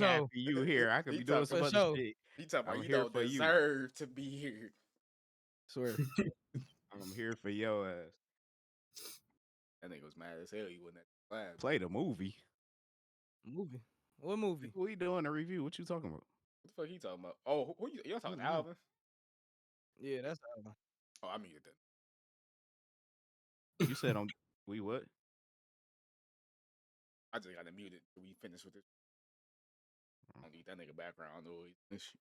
happy So you here. I could He be doing talking some for about other sure. shit. he talking about I'm you here don't for you. deserve to be here. Swear. I'm here for your ass. That nigga was mad as hell. He wasn't at Play the movie. Movie. What movie? We doing a review. What you talking about? What the fuck he talking about? Oh, who you? Y'all talking Mm-mm. Alvin? Yeah, that's Alvin. Oh, I muted that. You said on we what? I just got to mute it till we finish with it. I don't need that nigga background noise. This shit.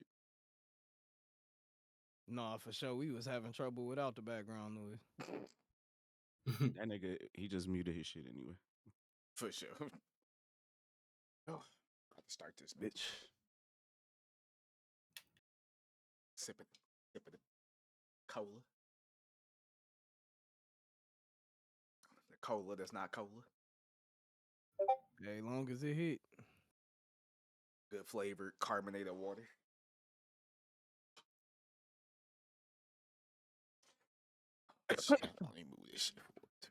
Nah, for sure. We was having trouble without the background noise. That nigga, he just muted his shit anyway. For sure. Oh, got to start this bitch. Sip the cola. The cola that's not cola. Hey, long as it hit. Good flavored carbonated water. Shit, let me move this shit forward too.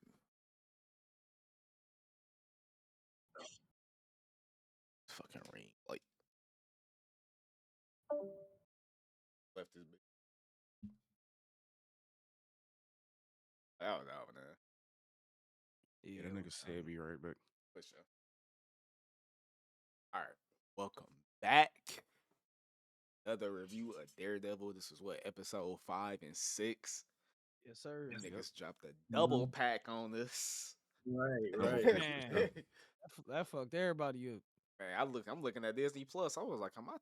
Fucking rain light. Left this bitch. That was Alvin. Yeah, that nigga said be right back. For sure. All right, welcome back. Another review of Daredevil. This is what episode 5 and 6. Yes, sir. These Yep. niggas dropped a double pack on this. Double Right. pack for Man, sure. that fucked everybody up. Man, I'm looking at Disney Plus. I was like, am I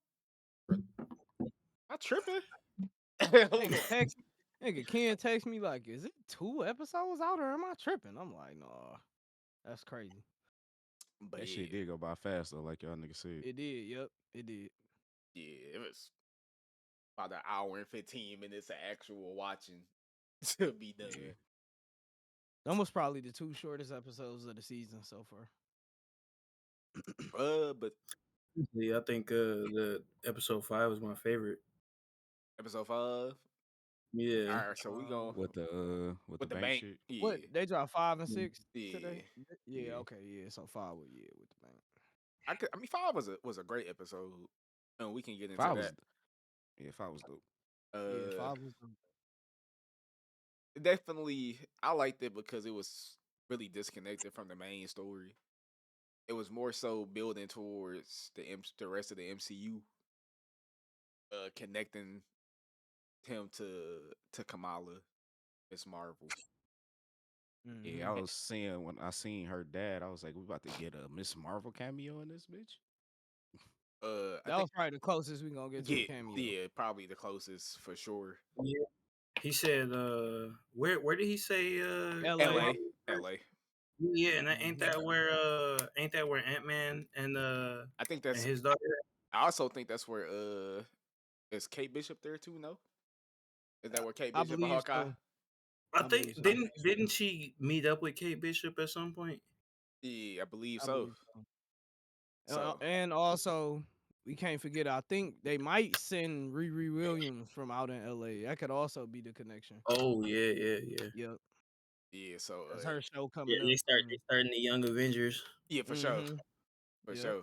tripping? Nigga, Ken text me like, is it 2 episodes out or am I tripping? I'm like, nah, that's crazy. But That yeah, shit did go by fast though, like y'all niggas said. It did, yep, it did. yeah, it was about an hour and 15 minutes of actual watching to be done. Yeah. That was probably the 2 shortest episodes of the season so far. But Yeah, I think the episode 5 was my favorite. episode 5. Yeah. All right, so we going With the with the bank bank. shit. Yeah, What, they dropped 5 and 6 yeah. today? Yeah, Yeah. okay, yeah, so 5 with with the bank. I mean, 5 was a great episode, and we can get into 5 was that. 5 was dope. Yeah, 5 was Definitely, I liked it because it was really disconnected from the main story. It was more so building towards the rest of the MCU, connecting him to Kamala, Miss Marvel. Yeah, I was saying when I seen her dad, I was like, we about to get a Miss Marvel cameo in this bitch. I that was probably the closest we gonna get to a think cameo. yeah, probably the closest for sure. Yeah. He said, where did he say LA. LA. Yeah, and ain't that where Ant-Man and I think and that's. his daughter? I also think that's where is Kate Bishop there too? No, is that where Kate I Bishop and believe Hawkeye? so. I I think believe so. didn't she meet up with Kate Bishop at some point? Yeah, I believe I so. believe so. So And also, we can't forget, I think they might send Riri Williams from out in LA. That could also be the connection. Oh yeah. Yep. yeah, so That's her show Yeah, coming up. they starting the Young Avengers. yeah, for sure, for Yep. sure.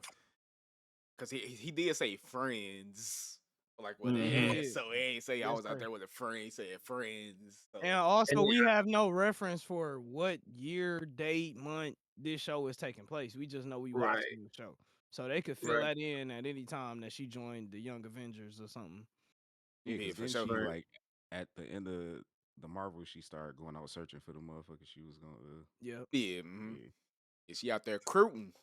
Because he did say friends, like what Mhm. they did. so he ain't say I Yes, was out sir. there with a friend. He said friends. So. And also, And we have no reference for what year, date, month this show is taking place. We just know we Right. watching the show. So they could fill Right. that in at any time that she joined the Young Avengers or something. Yeah, Yeah, because for then sure. she Right. like at the end of the Marvel, she started going out searching for the motherfucker she was gonna. Yep. Yeah, Yeah. is she out there recruiting?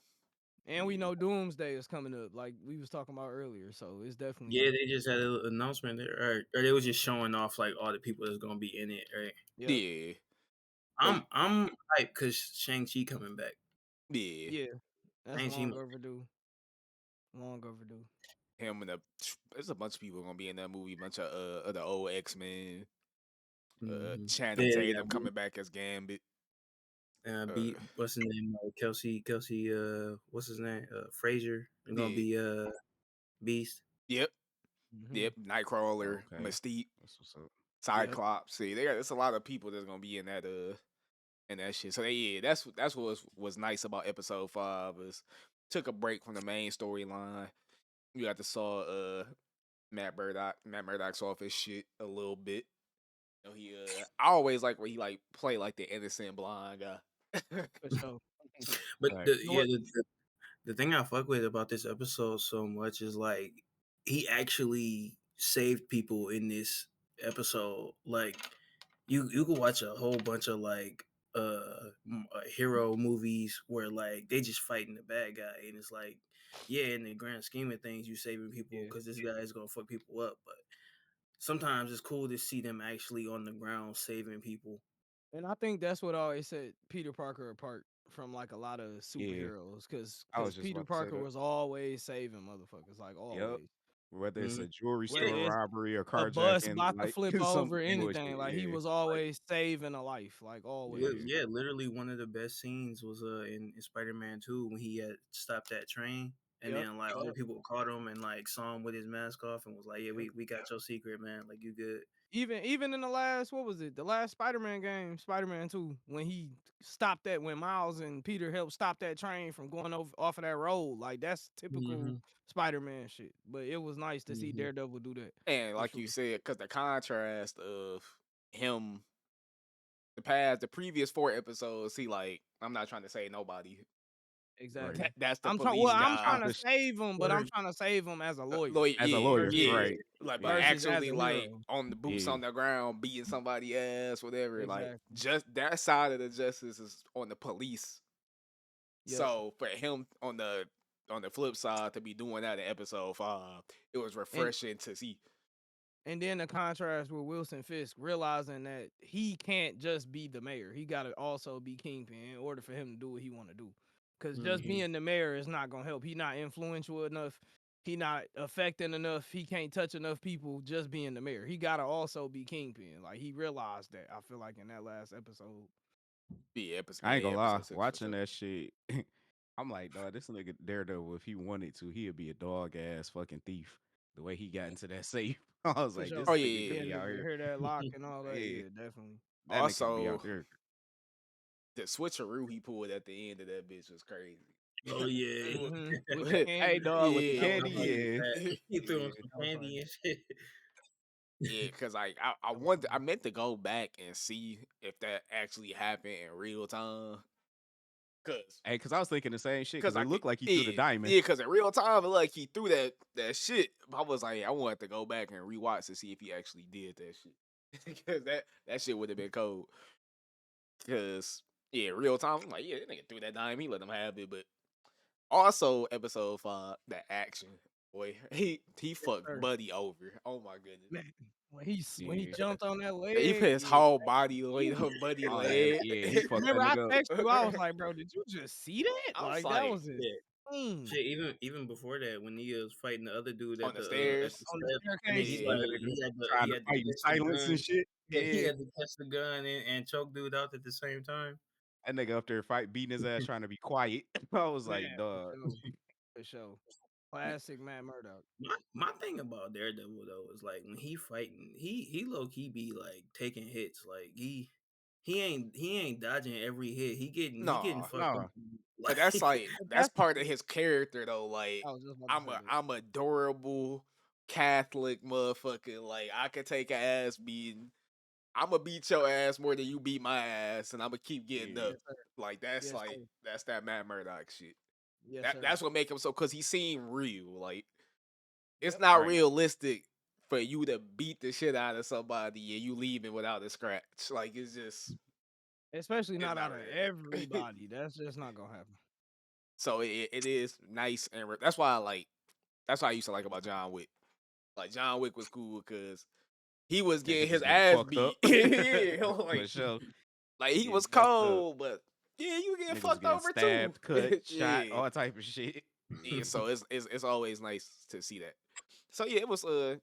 And we Yeah. know Doomsday is coming up, like we was talking about earlier. So it's definitely Yeah, they just had an announcement there, or they was just showing off like all the people that's gonna be in it, right? Yep. Yeah, I'm hyped because Shang-Chi coming back. yeah. Yeah, that's Shang-Chi long overdue. Long overdue. Him and there's a bunch of people gonna be in that movie. Bunch of the old X-Men. Channing Tatum coming back as Gambit. What's his name? Kelsey. What's his name? Frazier. They're gonna be Beast. Yep. Mhm. Yep. Nightcrawler, Okay. Mystique, That's what's up. Cyclops. See, there's a lot of people that's gonna be in that shit. So that's what was nice about episode 5 is took a break from the main storyline. You got to saw Matt Murdock's off his shit a little bit. You know, I always like when he like play like the innocent blind guy. For sure. But Right. the You know yeah, what? the thing I fuck with about this episode so much is like he actually saved people in this episode. Like you could watch a whole bunch of like hero movies where like they just fighting the bad guy and it's like yeah, in the grand scheme of things you saving people Yeah. because this guy is gonna fuck people up, but sometimes it's cool to see them actually on the ground saving people. And I think that's what always set Peter Parker apart from like a lot of Yeah. superheroes, because I was just Peter about to say Parker that. was always saving motherfuckers, like Yep. always. Whether it's Mhm. a jewelry Whether store it's robbery or a bus carjacking, about to like flip some over, anything, bullshit. like he Yeah. was Like always saving a life, like always. Yeah. yeah, literally one of the best scenes was in Spider-Man 2 when he had stopped that train and Yep. then like all the Yep. people caught him and like saw him with his mask off and was like, yeah, Yep. we got your secret, man. Like you good. Even in the last, what was it? The last Spider-Man game, Spider-Man 2, when he stopped that, when Miles and Peter helped stop that train from going over off of that road, like that's typical Mm-hmm. Spider-Man shit. But it was nice to see Mm-hmm. Daredevil do that And for like sure. you said, because the contrast of him, the previous 4 episodes, he like, I'm not trying to say nobody. Right. Exactly. That's the I'm trying. Well, police I'm job. trying to Accomplish save him, but I'm Word. trying to save him as a lawyer Lawyer, as a yeah, lawyer, versus yeah. right? Like, but Yeah. versus as actually, a like hero. on the boots Yeah. on the ground, beating somebody ass, whatever. Like, Exactly. just that side of the justice is on the police. Yep. So for him on the flip side to be doing that in episode 5, it was And refreshing to see. and then the contrast with Wilson Fisk realizing that he can't just be the mayor. He got to also be Kingpin in order for him to do what he want to do. Because just Mm-hmm. Yeah. being the mayor is not gonna help. He not influential enough. He not affecting enough. He can't touch enough people just being the mayor. He gotta also be Kingpin. Like he realized that. I feel like in that last episode. I ain't Yeah, gonna lie. episode 6 for Watching sure. that shit, I'm like, dog, this nigga Daredevil, if he wanted to, he'd be a dog ass fucking thief. The way he got into that safe, I was For like, sure. Oh this nigga could yeah, Yeah, yeah. be to out here. hear that lock and all that. Yeah, Yeah, definitely. that nigga could be out Also, there. the switcheroo he pulled at the end of that bitch was crazy. Oh yeah. With the Hey, candy. dog, with the I Yeah, was candy, like yeah, that. He threw him yeah. some That was funny. candy and shit. yeah, because like That was I funny. meant to go back and see if that actually happened in real time. Cause, Hey, cause I was thinking the same shit. Cause cause it I could, looked like he threw the yeah, diamond. yeah, cause in real time, it like he threw that shit. I was like, I wanted to go back and rewatch to see if he actually did that shit. Cause that shit would have been cold. Cause yeah, real time, I'm like, yeah, that nigga threw that dime. He let him have it. But also, episode 5, that action, boy, he Yes, fucked sir. Buddy over. Oh my goodness. Man, when he Yeah. jumped on that He put leg, his yeah. whole body weight Ooh. on Buddy All that, leg. yeah, he fucked Remember, that I nigga up. texted you. I was like, "Bro, did you just see that? I was Like that like was Yeah. insane Shit, even before that, when he was fighting the other dude on at the at stairs. the on the steps, and then he staircase." Yeah. When Yeah, the like nigga trying he to had to fight in catch the silence gun. and shit. Yeah, he Yeah, had to catch the gun and choke dude out at the same time. that nigga up there beating his ass, trying to be quiet. I was man, like, for dog. sure, for sure. Classic Matt Murdock. My thing about Daredevil though is like when he fighting, he low key be like taking hits. Like he ain't dodging every hit. He getting No, fucked up. No, but Like that's like But that's that's the part of thing. his character though. Like I was just about to say that. I'm a durable Catholic motherfucker. Like I could take a ass beating. I'm gonna beat your ass more than you beat my ass, and I'm gonna keep getting yeah, up. Yes, sir. Yes, Like sir. that's that Matt Murdock shit. Yes, sir. That's what make him so, cause he seemed real. Like it's Yep. not right. realistic for you to beat the shit out of somebody and you leaving without a scratch. Like Especially it's not not out of real. everybody. That's just not gonna happen. So it is nice that's why that's why I used to like about John Wick. Like John Wick was cool because he was Nigga getting his just getting ass fucked up. beat. Yeah, For sure. like he Getting was messed up. cold, but yeah, you get Nigga was fucked getting over too. stabbed, cut, shot, Yeah, all type of shit. yeah. So it's always nice to see that. So yeah, it was like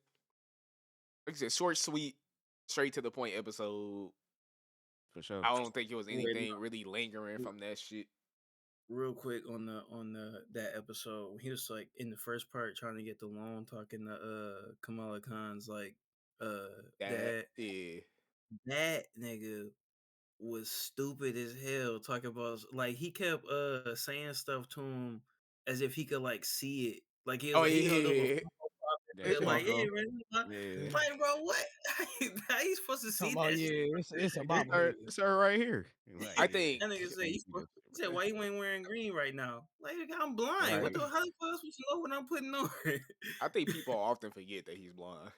I said, short, sweet, straight to the point episode. For sure. I don't think it was wait, anything really lingering from that shit. real quick on the that episode when he was like in the first part trying to get the loan, talking to Kamala Khan's like That dad. yeah, That nigga was stupid as hell talking about like he kept saying stuff to him as if he could like see it Like Oh he hung up a yeah, phone pop That and like, yeah. hey Funko. man, Yeah. like bro, what? How you supposed to Talking see about that yeah, shit? it's a Sir, bobblehead. sir, right here. Like, I yeah. think That nigga said, Can't see that he shit, said, man. why you ain't wearing green right now? Like, I'm blind. Right. What the how the fuck supposed to know what I'm putting on? I think people often forget that he's blind.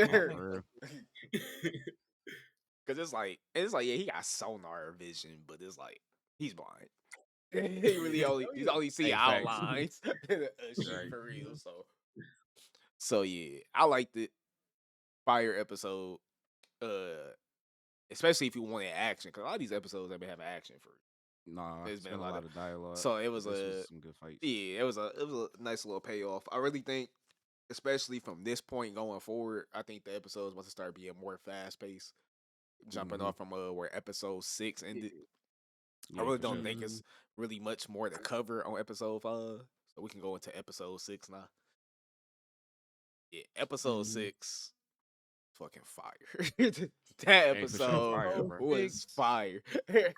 I Nah, think for real. Cause it's like yeah, he got sonar vision, but it's like he's blind. He really he's only see Hey, facts. outlines. Shit Right. for real. So yeah, I liked it. Fire episode. Uh, especially if you wanted action, because a lot of these episodes have been having action for. Nah, There's it's been a been a lot lot of. of dialogue, So it but was this was a some good fights. yeah, it was a nice little payoff. I really think, especially from this point going forward, I think the episodes about to start being more fast paced. Jumping Hmm. off from where episode 6 ended. I Yeah, really for don't sure. think it's really much more to cover on episode 5. So we can go into episode 6 now. Yeah, episode 6, fucking fire. That Hey, for sure, episode fire, episode bro. was 6 fire.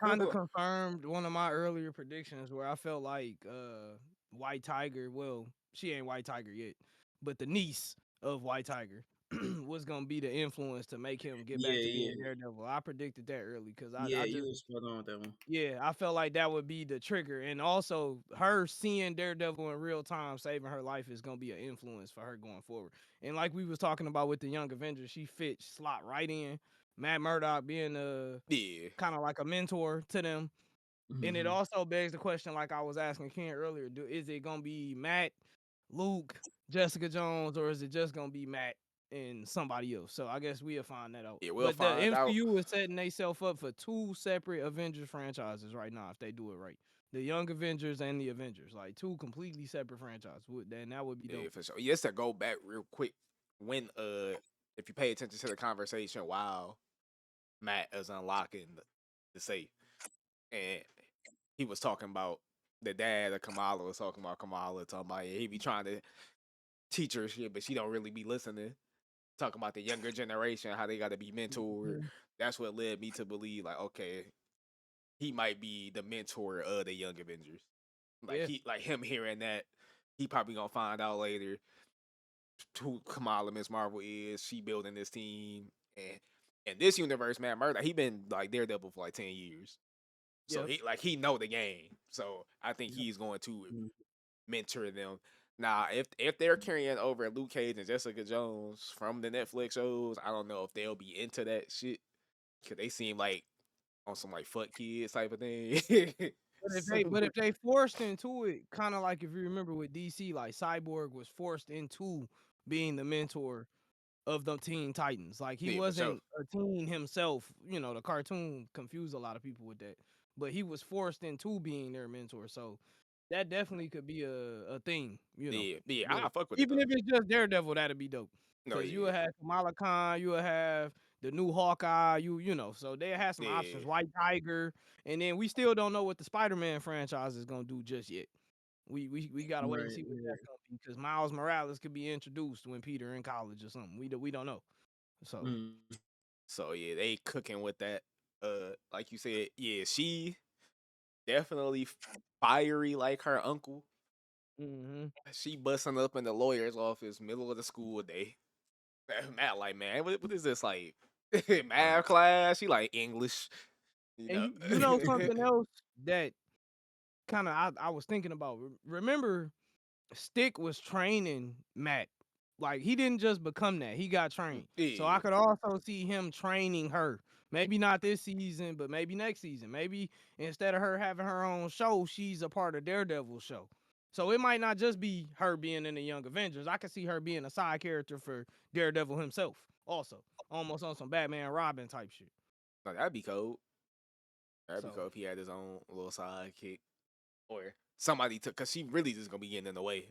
kind of confirmed one of my earlier predictions where I felt like White Tiger, well, she ain't White Tiger yet, but the niece of White Tiger was gonna be the influence to make him get back to being Yeah. Daredevil. I predicted that early because Yeah, I you just was spot on with that one. yeah, I felt like that would be the trigger. And also her seeing Daredevil in real time saving her life is gonna be an influence for her going forward. And like we was talking about with the Young Avengers, she fit slot right in. Matt Murdock being Yeah. kind of like a mentor to them. And it also begs the question, like I was asking Ken earlier, is it gonna be Matt, Luke, Jessica Jones, or is it just gonna be Matt and somebody else? So I guess we'll find that out. Yeah, we'll But the find out. MCU is setting themselves up for 2 separate Avengers franchises right now if they do it right. The Young Avengers and the Avengers, like 2 completely separate franchises. Then that would be Yeah, dope. for sure. Yes, to go back real quick, when if you pay attention to the conversation while Matt is unlocking the safe, and he was talking about the dad of Kamala was talking about Kamala, talking about yeah, he be trying to teach her shit, but she don't really be listening. Talking about the younger generation, how they got to be mentored. That's what led me to believe, like, okay, he might be the mentor of the Young Avengers. Like Yeah. like him hearing that, he probably gonna find out later who Kamala Miss Marvel is. She building this team, and in this universe, Matt Murdock, he been like Daredevil for like 10 years. So Yep. he know the game. So I think Yep. he's going to mentor them. Now, if they're carrying over Luke Cage and Jessica Jones from the Netflix shows, I don't know if they'll be into that shit. Cause they seem like on some like fuck kids type of thing. But if they forced into it, kind of like if you remember with DC, like Cyborg was forced into being the mentor of the Teen Titans. Like he Yeah, for sure. wasn't a teen himself. You know, the cartoon confused a lot of people with that. But he was forced into being their mentor. So that definitely could be a thing, you know. Yeah, But I fuck with it even though. if it's just Daredevil, that'd be dope. No, Cause you yeah, would have Kamala Khan, you would have the new Hawkeye, you know, so they have some options. yeah. White Tiger, and then we still don't know what the Spider-Man franchise is gonna do just yet. We gotta wait and Right. see what that's gonna be because Miles Morales could be introduced when Peter in college or something. We don't know. So So yeah, they cooking with that. Like you said, yeah, she definitely fiery like her uncle. She busting up in the lawyer's office middle of the school day. Matt like, man, what is this like math Right. class? She like English, you and know. you know something else that kind of I was thinking about. Remember, Stick was training Matt. Like he didn't just become that; he got trained. So I Yeah, could also see him training her. Maybe not this season, but maybe next season. Maybe instead of her having her own show, she's a part of Daredevil show. So it might not just be her being in the Young Avengers. I could see her being a side character for Daredevil himself, also, almost on some Batman Robin type shit. no, that'd be cool. That'd be So cool if he had his own little sidekick or somebody took, cause she really just gonna be getting in the way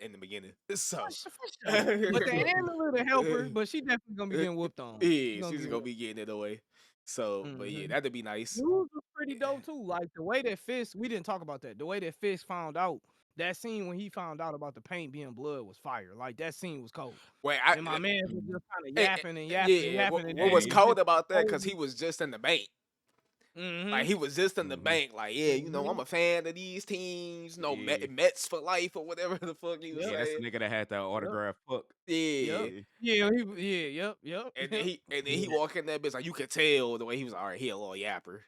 in the beginning. So, for sure. But the handler to help her, but she definitely gonna be getting whooped on. She yeah, gonna she's get gonna whooped. be getting in the way. So, but yeah, Mhm. that'd be nice. News was pretty dope too. Like the way that Fisk, we didn't talk about that. The way that Fisk found out that scene when he found out about the paint being blood was fire. Like that scene was cold. Wait, And my man was just kind of eh, yapping and yapping and yeah, yapping, and what then was he cold just about that? told Cause me, he was just in the bank. Like he was just in the Mhm. bank, like, yeah, you know, I'm a fan of these teams, you know, Yeah. Mets for life or whatever the fuck he was Yep. Yeah, that's the saying. nigga that had that Yep. autograph book. Yeah. Yep. Yeah. Yep. And then he walk in that bitch, like you could tell the way he was, all right, he a little yapper.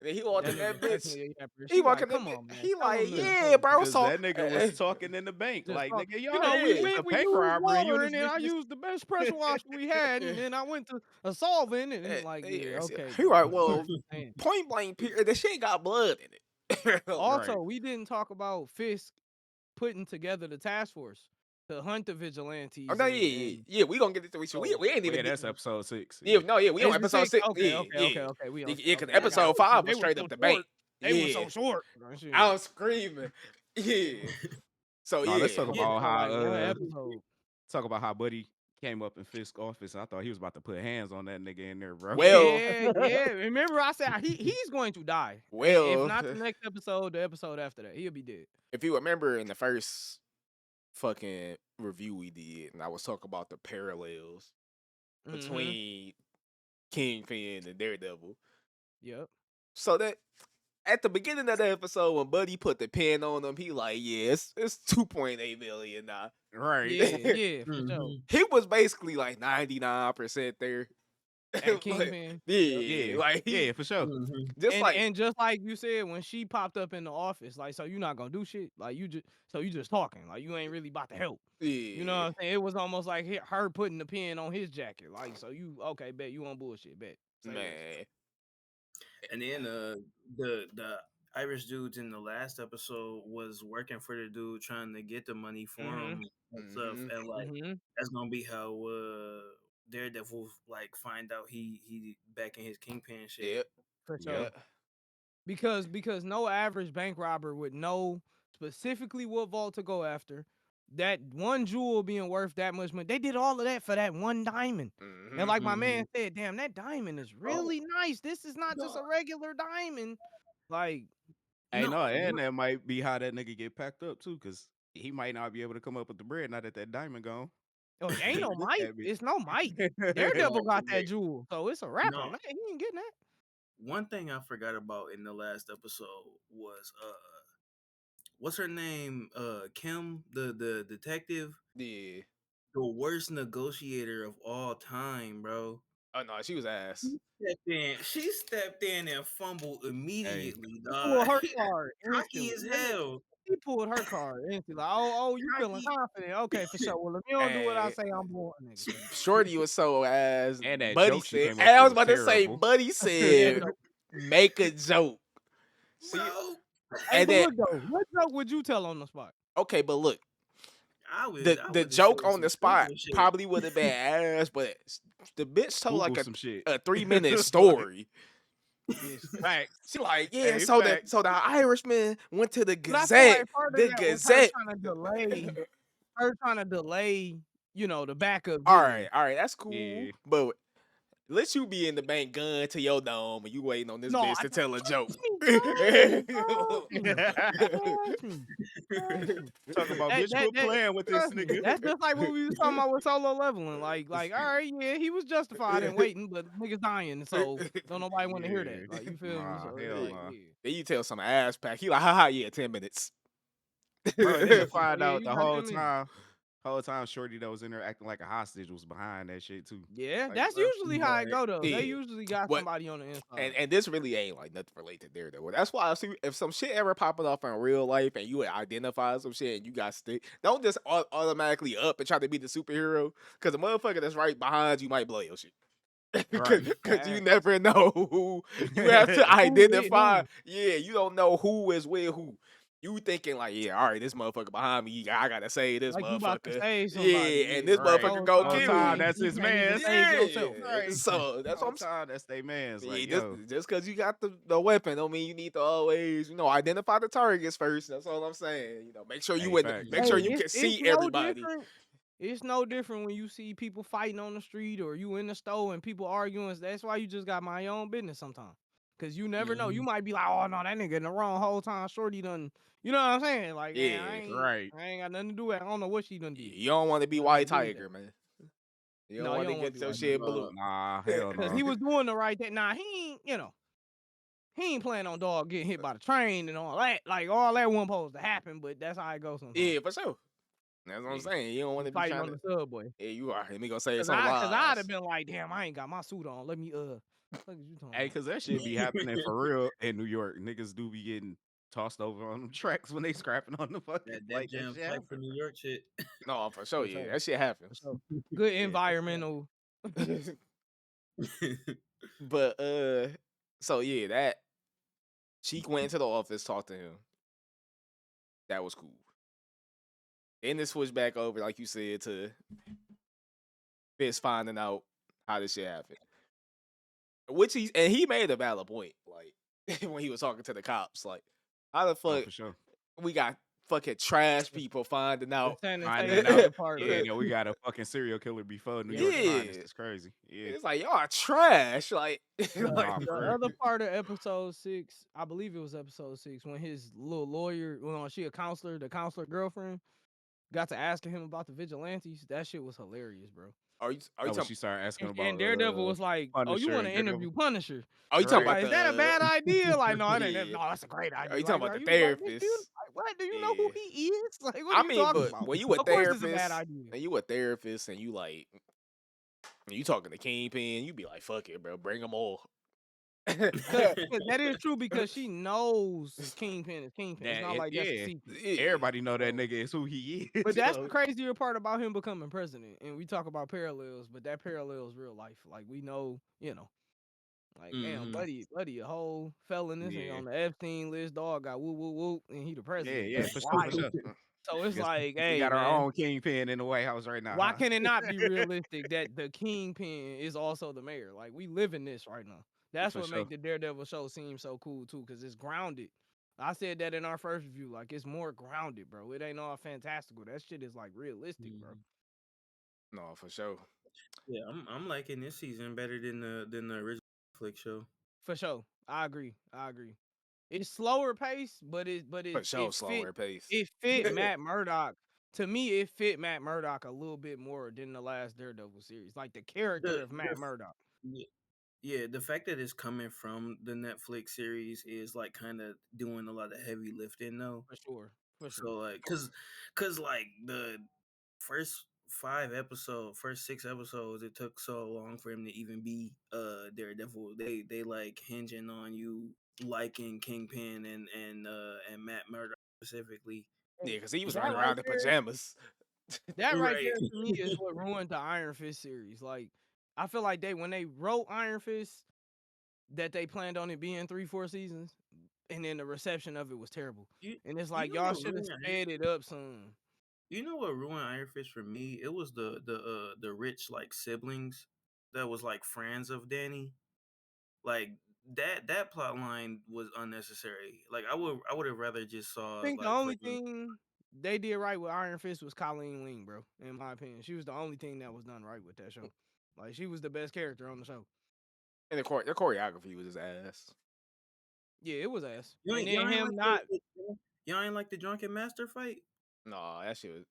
And then he walk That in nigga that bitch. definitely a yapper. He She walk like, in that come bitch. on, man. He Tell like, him to yeah, bro. Cause So that nigga was talking in the bank. just Like, talk. nigga, You y'all know, niggas yeah. a we bank used robbery and you water, this and then bitch I just used the best pressure washer we had, and then I went to a solvent, and Yeah, like, yeah, yeah, okay, he bro. right. I'm Well, just saying. point blank period. The shit got blood in it. Also, right. we didn't talk about Fisk putting together the task force to hunt the Oh vigilantes, no, and yeah. We gonna get into it. so We ain't Oh, yeah, even get. that's episode 6. Yeah, Yeah. no, yeah. We on is the episode six? 6. Okay, Yeah, yeah. we on. Yeah, because Okay, I got episode you. 5 They was were straight so up the bank. short. They were Yeah, so short. Oh, shit. I was screaming. Yeah. So No, let's yeah, talk Yeah, about for how like one episode. Buddy came up in Fisk office. I thought he was about to put hands on that nigga in there, bro. well, Yeah. Remember, I said he's going to die. If well. not the next episode, the episode after that, he'll be dead. If you remember in the first fucking review we did, and I was talking about the parallels Mhm. between Kingpin and Daredevil. Yep. So that at the beginning of the episode, when Buddy put the pen on him, he like, yeah, it's 2.8 million now. Right. Yeah, for sure. Mhm. He was basically like 99% there. At But, Kingpin. yeah, Yeah. like Yeah, for sure. Mhm. just like And just like you said, when she popped up in the office, like, so you not gonna do shit, like you just talking, like you ain't really about to help. You know what yeah, I'm saying? It was almost like her putting the pen on his jacket, like, so you okay? Bet you on bullshit? Bet. Say less. man. And then the Irish dudes in the last episode was working for the dude trying to get the money for him and stuff, and like Mhm. that's gonna be how Daredevil like find out he back in his Kingpin shit. Yep. For Yeah. sure. Because no average bank robber would know specifically what vault to go after. That one jewel being worth that much money. They did all of that for that one diamond. And like my man said, damn, that diamond is really nice. This is not just a regular diamond. Like, Hey, no, and what- that might be how that nigga get packed up too, cause he might not be able to come up with the bread now that that diamond gone. oh, it ain't no Look might. at me. It's no might. Daredevil got that Nigga. jewel. So it's a wrap No. on that. He ain't getting that. One thing I forgot about in the last episode was what's her name? Kim, the detective, Yeah. the worst negotiator of all time, bro. Oh no, she was ass. She stepped in and fumbled immediately, She pulled her dog. card Cocky instantly. as hell. She pulled her card instantly. Like, oh, you feeling Cocky. confident? Okay, for sure. Well, if you don't do what I Hey, say, I'm born, nigga. Shorty was so ass. And that Buddy joke she said, came up I with was was about to say, terrible. Buddy Yeah, said, so, make a joke. See, Bro, hey, and but then look though, what joke would you tell on the spot? okay, but look, I would the joke on the spot probably would have been ass, but the bitch told like Google some shit. a 3-minute story. Yes, facts. She like, yeah, Hey, so facts. the Irishman went to the But I feel Gazette. like part of The that was Gazette. her trying to delay, the backup. All Getting right, that's cool. Yeah. But let you be in the bank gun to your dome and you waiting on this No, bitch to tell a joke. Trust me. Talk about That, bitch, that, quit that, playing with this trust me. nigga. That's just like what we was talking about with solo leveling. Like, all right, yeah, he was justified in waiting, but niggas dying, so don't nobody want to hear that. Like, you feel me? Nah, So, hell like, nah. yeah. Then you tell some ass pack. He like, haha, yeah, 10 minutes. Bro, and then to find Yeah, out you the got whole 10 minutes. time Shorty that was in there acting like a hostage was behind that shit too. Yeah, Like, that's bro, usually how it go though. Yeah. They usually got But- somebody on the inside. and this really ain't like nothing related there though. That's why I see if some shit ever popping off in real life and you identify some shit and you got stick, don't just automatically up and try to be the superhero because the motherfucker that's right behind you might blow your shit. Right. Because you never know who you have to with identify. who. Yeah, you don't know who is with who. You thinking like, yeah, all right, this motherfucker behind me, I gotta save this Like you about to motherfucker. save somebody. Yeah, and this Right. motherfucker go Whole kill time, you. that's You his can't even man. save yourself. Yeah, so that's what I'm saying. Time, that's they man's. Yeah, Like, yo, just because you got the weapon don't mean you need to always, identify the targets first. That's all I'm saying. Make sure you Hey, in facts. make sure Hey, you it's- can it's see no everybody. different. It's no different when you see people fighting on the street or you in the store and people arguing. That's why you just got my own business sometimes. Cause you never know. You might be like, oh no, that nigga in the wrong whole time. Shorty done, you know what I'm saying? Like, man, Yeah, right. I ain't got nothing to do with it. I don't know what she done did. You don't want to be Nothing White to do with Tiger, man. You don't No, want you to don't wanna get be your White shit Tiger. blue. Nah, hell Cause no. he was doing the right thing. Nah, he ain't, he ain't planning on dog getting hit by the train and all that. Like all that wasn't supposed to happen, but that's how it goes sometimes. Yeah, for sure. That's what I'm Yeah. saying. You don't want He to be fighting trying on to. the subway. Yeah, you are. Let me go say some Cause I'd lies. have been like, damn, I ain't got my suit on. Let me what you talking Hey, about? cause that shit be happening for real in New York. Niggas do be getting tossed over on them tracks when they scrapping on the fucking That like that jam shit type for happen. New York shit. No, for sure. For Yeah, sure. that shit For happens. sure. Good Yeah. environmental. But so yeah, that she went into the office, talked to him. That was cool. Then it switched back over, like you said, to Fist finding out how this shit happened. Which he made a valid point, like when he was talking to the cops, like how the Oh, fuck for sure. we got fucking trash people finding The out. Finding sanitation out, department. yeah, we got a fucking serial killer before New Yeah. York crime. This Yeah, is crazy. Yeah, it's like y'all are trash. Like, The nah, like the for real. other part of episode 6, I believe it was episode 6, when his little lawyer, well, she a counselor, the counselor girlfriend, got to asking him about the vigilantes. That shit was hilarious, bro. are you Oh, when talking she started asking And about Daredevil was like, "Oh, you Punisher want to and Daredevil. interview Punisher?" are you talking Right. about Like, is that a bad the idea? Like, no, it ain't. yeah? No, that's a great Are you idea. talking Like, about are the you like, nigga, therapist? like, what? Do you know who Yeah. he is? Like, what are I you mean, talking but about? when you a Of course, it's a bad therapist idea. and you a therapist and you like when you talking to Kingpin, you be like, fuck it, bro, bring them all. Cause that is true because she knows Kingpin is Kingpin. It's not like that's a Yeah. secret. Yeah. Everybody know that So, nigga is who he is. But that's the So crazier part about him becoming president. And we talk about parallels, but that parallels real life. Like we know, like damn, Mhm. buddy, a whole felon. This ain't yeah, on the Epstein list. Dog got whoop whoop whoop, and he the president. yeah, That's for sure, for wild. sure. So it's Guess like, we hey got our man, own kingpin in the White House right now, why huh? can it not be realistic that the kingpin is also the mayor? Like we live in this right now. That's For what sure. make the Daredevil show seem so cool too, because it's grounded. I said that in our first review. Like it's more grounded, bro. It ain't all fantastical. That shit is like realistic, bro. Mhm. no, for sure. Yeah, I'm liking this season better than the original Netflix show. For sure. I agree. It's slower pace, but For sure, it fit slower pace. Matt Murdock. To me, it fit Matt Murdock a little bit more than the last Daredevil series. Like the character of Matt The Murdock. yeah, yeah, the fact that it's coming from the Netflix series is like kind of doing a lot of heavy lifting though. For sure. For So sure. like, cause like the first first 6 episodes, it took so long for him to even be Daredevil. They like hinging on you liking Kingpin and Matt Murdock specifically. Yeah, because he was That running right around in there, pajamas. that right Right. there to me is what ruined the Iron Fist series. Like, I feel like when they wrote Iron Fist, that they planned on it being 3-4 seasons, and then the reception of it was terrible. You And it's you like know y'all what should have ruined sped it up some. you know what ruined Iron Fist for me? It was the rich like siblings that was like friends of Danny. Like that plot line was unnecessary. Like I would have rather just I saw think the like only fucking thing they did right with Iron Fist was Colleen Wing, bro. In my opinion, she was the only thing that was done right with that show. Like she was the best character on the show. And the choreography was his ass. Yeah, it was ass. you And ain't then y'all ain't him like not. y'all ain't like the drunken master fight. No, that shit was.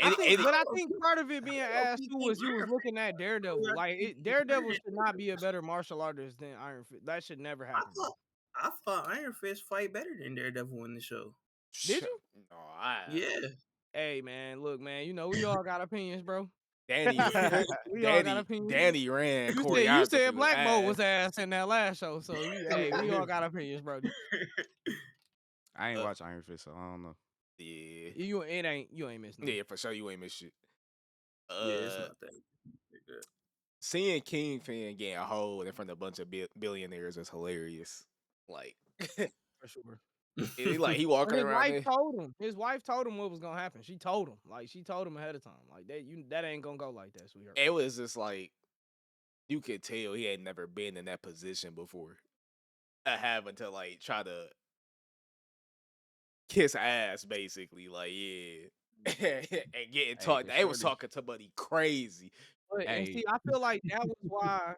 I And, think, and but I I think part of it being ass low-key too think was you was Iron Fist looking at Daredevil. Like better Daredevil than should not be a better martial artist than Iron Fist. That should never I happen, bro. thought I thought Iron Fist fight better than Daredevil in the show. Did you? no, I Yeah. Hey man, look man, we all got opinions, bro. Danny We all got Danny opinions. Danny ran You choreography said was Black Bolt was ass. ass in that last show, so hey, we all got opinions, Brody. I ain't Uh, watch Iron Fist, so I don't know. yeah, You ain't missing nothing. yeah, for sure you ain't miss shit. Yeah, it's Uh, not that good. seeing Kingpin getting a hold in front of a bunch of billionaires is hilarious. Like, For sure. he Well, walking his around wife there. told him. His wife told him what was gonna happen. She told him. Like she told him ahead of time. Like that ain't gonna go like that, sweetheart. It was just like you could tell he had never been in that position before. Having to like try to kiss ass, basically, like yeah, and getting Hey, taught. cause They was Shorty, talking to Buddy crazy. And hey, see, I feel like that was why,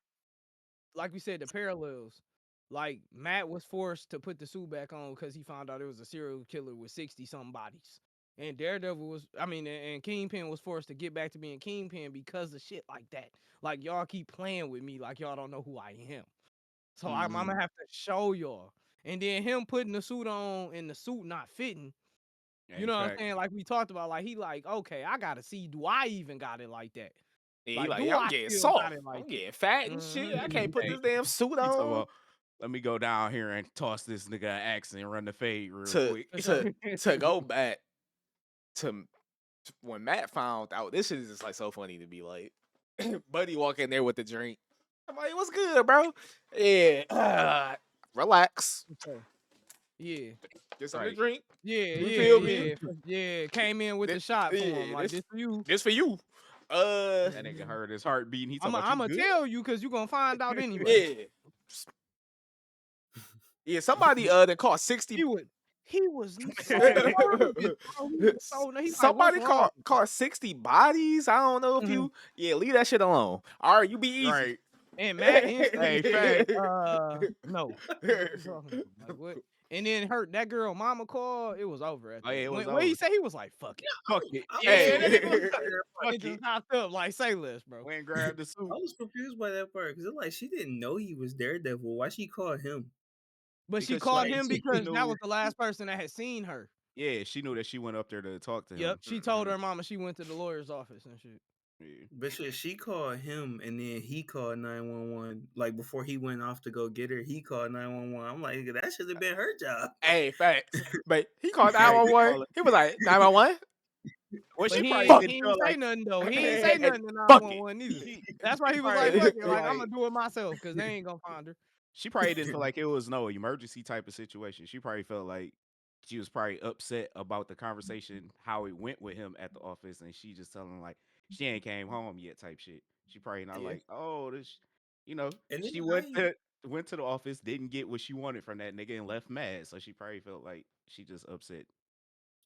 like we said, the parallels. Like Matt was forced to put the suit back on because he found out it was a serial killer with 60 something bodies. And Daredevil was, and Kingpin was forced to get back to being Kingpin because of shit like that. Like y'all keep playing with me, like y'all don't know who I am. So I'm gonna have to show y'all. And then him putting the suit on and the suit not fitting. You Hey, know what I'm fact. saying? Like we talked about, like he like, okay, I gotta see, do I even got it like that? Yeah, he Like, like, do yeah, I'm I getting still got soft. it like I'm that? getting fat and shit. I can't Mhm. put Hey, this damn suit he talking on. about, let me go down here and toss this nigga an axe and run the fade real To quick. For sure. to go back to when Matt found out, this shit is just like so funny to be like, Buddy walk in there with the drink. I'm like, what's good, bro? Yeah, relax. For sure. Yeah. Get something to Right. drink. Yeah, You yeah, feel me? yeah. Yeah. Came in with the shot for him. Yeah, Like this for you. this for you. That nigga heard his heart beating. He talking about, you I'ma good? tell you because you gonna find out anyway. Yeah. Yeah, somebody that cost 60. He was so nervous, bro. He was so he like, what's Somebody wrong? caught 60 bodies. I don't know if Mhm. you leave that shit alone. All right, you be easy. Right. And Matt instantly Hey, fact. said, no. What you talking about? Like what? And then that girl mama called, it was over at Oh, yeah, that. it was When he over. said he was like, fuck it. Fuck it. I was Yeah, that nigga was confused like, by that part. It fuck it. just hopped up like say less, bro. Went and grabbed the suit. I was confused by that part because like she didn't know he was Daredevil. Why she called him? But she Because called she him she because that knew, was the last person that had seen her. yeah, she knew that she went up there to talk to Yep. him. She told her mama she went to the lawyer's office and shit. Yeah. But shit, she called him and then he called 911. Like before he went off to go get her, he called 911. I'm like, that should have been her job. Hey, facts. But he called Right. 911. Call it. He was like, 911? Well, But she he probably ain't, didn't he feel ain't say like nothing though. He ain't say nothing to Fuck it. 911 either. she That's why he was probably like, didn't fuck it. feel Like, I'm like, gonna do it myself because they ain't gonna find her. she probably didn't feel like it was no emergency type of situation. She probably felt like she was probably upset about the conversation, how it went with him at the office, and she just telling him like she ain't came home yet type shit. She probably not Yeah. like, oh, this, you know, And then she went to the office, didn't get what she wanted from that nigga and left mad. So she probably felt like she just upset.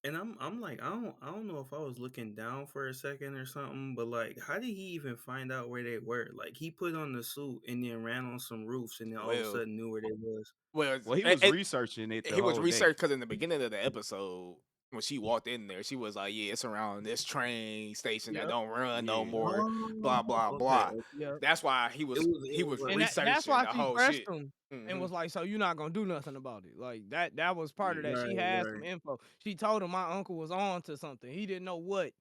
I'm like, I don't know if I was looking down for a second or something, but like, how did he even find out where they were? Like, he put on the suit and then ran on some roofs and then all of a Well, sudden knew where they was. well, Well, he was researching it the he was whole day. researched because in the beginning of the episode, when she walked in there, she was like, "Yeah, it's around this train station that Yep. don't run no Yeah. more." Blah blah Okay. blah. Yep. That's why he It was was like, And that's researching why the she whole pressed shit. him and Mhm. was like, so you're not gonna do nothing about it. Like that was part of that. right, She had some right. info. She told him my uncle was on to something. He didn't know what,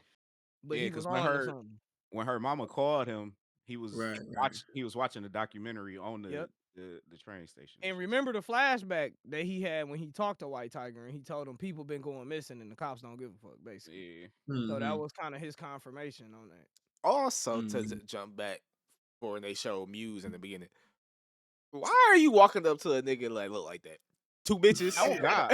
but Yeah, he was because on to something. when her mama called him, Right. he was watching the documentary on Yep. the train station. And remember the flashback that he had when he talked to White Tiger and he told him people been going missing and the cops don't give a fuck, basically. Yeah. So that Mhm. was kind of his confirmation on that. Also, to Mhm. jump back for when they showed Muse in the beginning, why are you walking up to a nigga like look like that? Two bitches. Oh God.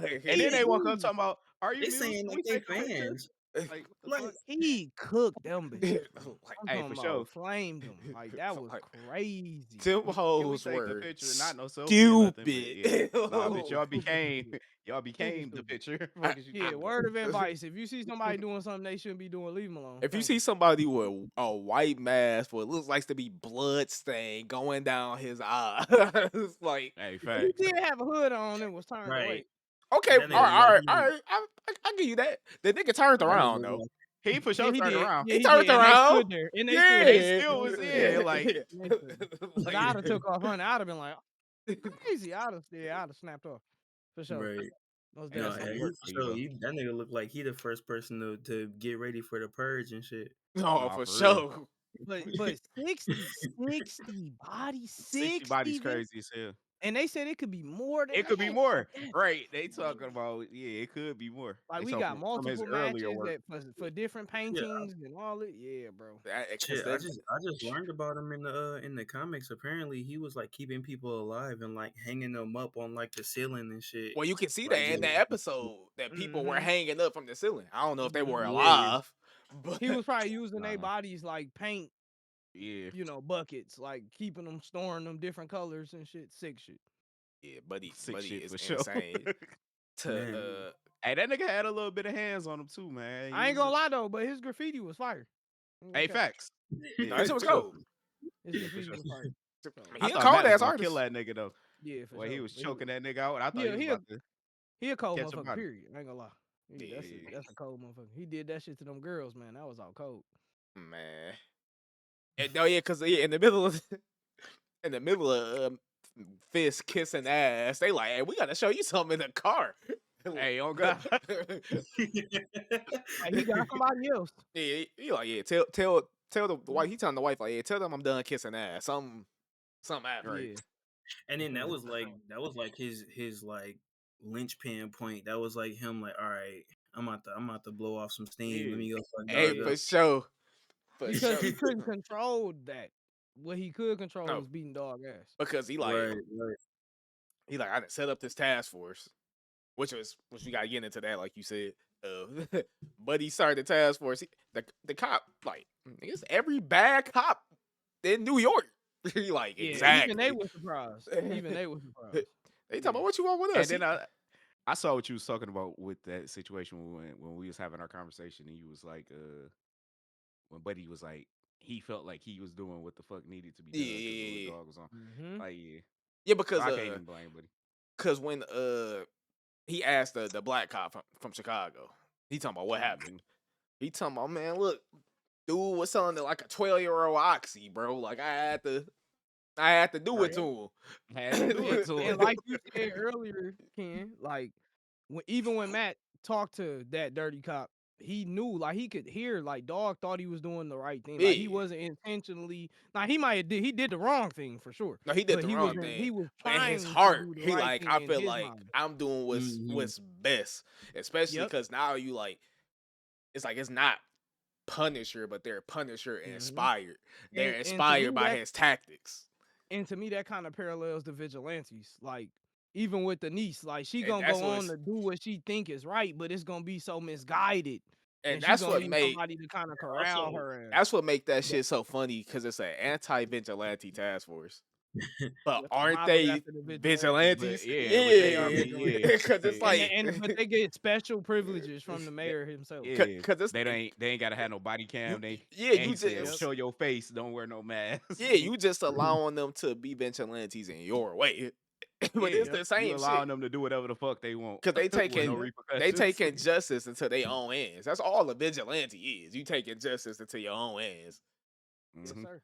Like, And then they walk up He, talking about, "Are you They Muse? saying Can like we they take a picture?" fans. Like, what the Like, fuck? he cooked them bitches, bro. like, I'm Hey, talking for about sure. flamed them. Like that was like, crazy. them Can we hoes take a were picture? Not no selfie or nothing, but yeah. stupid. Nah, bitch, Oh, stupid as shit. y'all Stupid, became the stupid. picture. I- Fuck is you Yeah, talking about? word of advice. If you see somebody doing something they shouldn't be doing, leave them alone. If you Thank see you. somebody with a white mask, what looks like to be blood stain going down his eye, it's like, Hey, If he fact. did have a hood on and was turned right. away. okay, That all nigga right, look all like right, all right. I give you that. The nigga turned Right. that around nigga though. look He for Yeah, sure he turned did. around. Yeah, He he turned did. And they around. stood there. And they stood They there. Yeah. still was in. Like, And they stood there. But I'd have took off running. I'd have been like, crazy. I'd have snapped off. For sure. right. Most hey, No, that's definitely. how yeah, it he work for for you sure. though. That nigga look like he the first person to get ready for the purge and shit. No, Nah, for for real. sure. But 60 bodies, 60 bodies 60, man. crazy as hell. And they said it could be more than It could be that. more. Like, that's Right. They talking crazy. about, yeah, it could be more. Like They we saw got from his multiple earlier matches work. that for different Yeah, paintings and all it. Yeah, bro. Because shit. I just learned about him in the comics. Apparently, he was like keeping people alive and like hanging them up on like the ceiling and shit. well, you can see that Like in just that episode that people were Mm-hmm. hanging up from the ceiling. I don't know if they were Mm-hmm. yeah, alive, but He was probably using their Nah. bodies like paint, Yeah. buckets, like keeping them, storing them different colors and shit. Sick shit. yeah, buddy Sick shit is for sure. insane. man. To Hey, that nigga had a little bit of hands on him too, man. I ain't gonna lie though, but his graffiti was fire. Hey, Okay. facts. no, Yeah, that shit for was sure. cold. His Yeah, for graffiti sure. was fire. So, I mean, I he a thought cold Matt was ass gonna kill artist. that nigga though. yeah, for Well, he sure. was But choking that nigga out. I thought he was about to he a cold catch a motherfucker. body. Period. I ain't gonna lie. Yeah. That's a cold motherfucker. He did that shit to them girls, man. That was all cold. Man. And, no, yeah, because in the middle of in the middle of Fist kissing ass. They like, hey, we gotta show you something in the car. Hey, oh God. Like he got somebody else. Yeah, he like, yeah, tell the wife. He telling the wife like, yeah, tell them I'm done kissing ass. Something happened. Right. Yeah. And then that was like his like linchpin point. That was like him like, all right, I'm about to blow off some steam. Let me go fuck Hey, dog for up. sure. Because he couldn't control that. What he could control No. was beating dog ass. Because he like, Right. he like, I done set up this task force, which we gotta get into that, like you said. But he started the task force. The cop, like, it's every bad cop in New York. He like, Yeah, exactly. even they were surprised. They talking about what you want with And us. then I saw what you was talking about with that situation when we was having our conversation, and you was like, when Buddy was like, he felt like he was doing what the fuck needed to be done because of what Yeah. dog was on. Mm-hmm. Like, yeah. Yeah, So because I can't even blame Buddy. because when he asked the black cop from Chicago, he talking about what happened. He talking about, man, look, dude was selling it like a 12-year-old oxy, bro. Like I had to do it to him. Had to do it to him. And like you said earlier, Ken, like even when Matt talked to that dirty cop, he knew, like he could hear, like dog thought he was doing the right thing. Like he Yeah. wasn't intentionally. Now he might have he did the wrong thing for sure. No, he did But the he wrong was thing. he was But in trying his to heart, do the he right like, thing I in feel his like mind. I'm doing what's best, especially Yep. because now you like, it's like it's not Punisher, but they're Punisher inspired. They're And to inspired me, by his tactics. And to me, that kind of parallels the vigilantes. Like, even with the niece, like she And gonna that's go on what's- to do what she think is right, but it's gonna be so misguided, And she that's gonna what need made somebody to kind of corral her ass. that's what make that shit so funny because it's an anti-vigilante task force. But aren't Modeled they after the vigilantes? But yeah, but they are Yeah, because it's like, but they get special privileges from the mayor himself. yeah, because it's they ain't gotta have no body cam. yeah, and you he said, just show your face, don't wear no mask. yeah, you just allowing them to be vigilantes in your way. But it's the you same allowing shit them to do whatever the fuck they want because they with no taking repercussions. justice into their own hands. That's all a vigilante is. You taking justice into your own hands. Yes, Mhm. sir.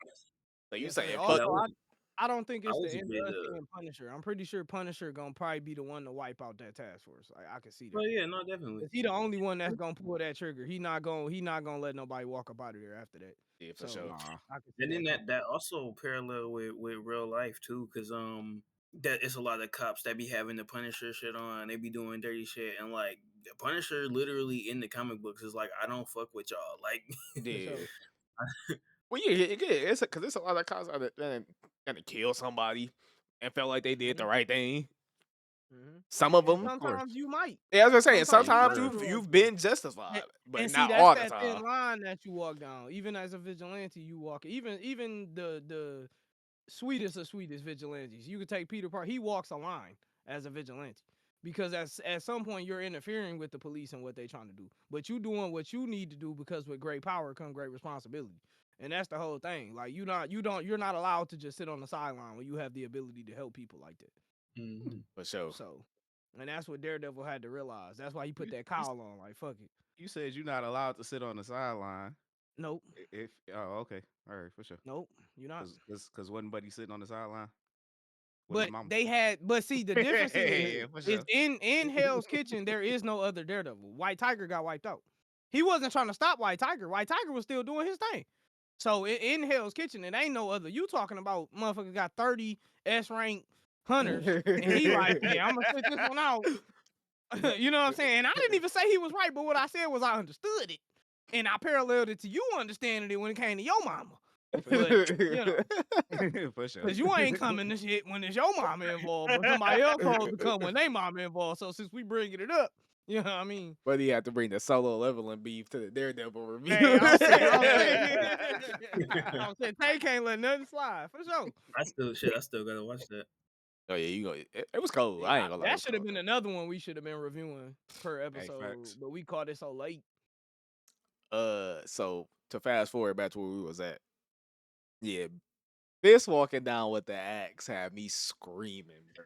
So you Yes, sir. saying Also, fuck? I don't think it's was the a bit, Injustice and Punisher. I'm pretty sure Punisher gonna probably be the one to wipe out that task force. I can see that. Oh yeah, no, definitely. 'Cause he the only one that's gonna pull that trigger. He not gonna let nobody walk up out of there after that. Yeah, for So, sure. Nah. I can see And then coming. that also parallel with real life too, because that it's a lot of cops that be having the Punisher shit on. They be doing dirty shit, and like the Punisher literally in the comic books is like, I don't fuck with y'all. Like, Yeah. sure. Well, yeah, it's because it's a lot of cops that gonna kill somebody and felt like they did the right thing. Some of And them, sometimes you might. yeah, as I was saying, sometimes you might. you've been justified, but And see, not that's all the that thin time. line that you walk down. Even as a vigilante, you walk. Even the sweetest of sweetest vigilantes. You could take Peter Parker. He walks a line as a vigilante. Because at some point you're interfering with the police and what they're trying to do. But you doing what you need to do because with great power comes great responsibility. And that's the whole thing. Like you're not allowed to just sit on the sideline when you have the ability to help people like that. For sure. So, and that's what Daredevil had to realize. That's why he put that cowl on. Like fuck it. You said you're not allowed to sit on the sideline. Nope. Okay, all right, for sure. Nope. You're not. Because wasn't Buddy sitting on the sideline? With his But mama? but see, the difference Yeah, for sure. is in Hell's Kitchen, there is no other Daredevil. White Tiger got wiped out. He wasn't trying to stop White Tiger. White Tiger was still doing his thing. So in Hell's Kitchen, it ain't no other. You talking about motherfucker got 30 S rank hunters, and he like, yeah, I'm gonna sit this one out. You know what I'm saying? And I didn't even say he was right, but what I said was I understood it, and I paralleled it to you understanding it when it came to your mama. But, you know, For sure. because you ain't coming to shit when it's your mama involved, but somebody else supposed to come when they mama involved. So since we bringing it up, you know what I mean? But he had to bring the solo leveling beef to the Daredevil review. Hey, I'm saying Tay can't let nothing slide for sure. I still gotta watch that. Oh yeah, you go. It was cold. I ain't gonna lie. That should have been another one we should have been reviewing per episode, facts. but we caught it so late. So to fast forward back to where we was at, yeah, this walking down with the axe had me screaming, bro.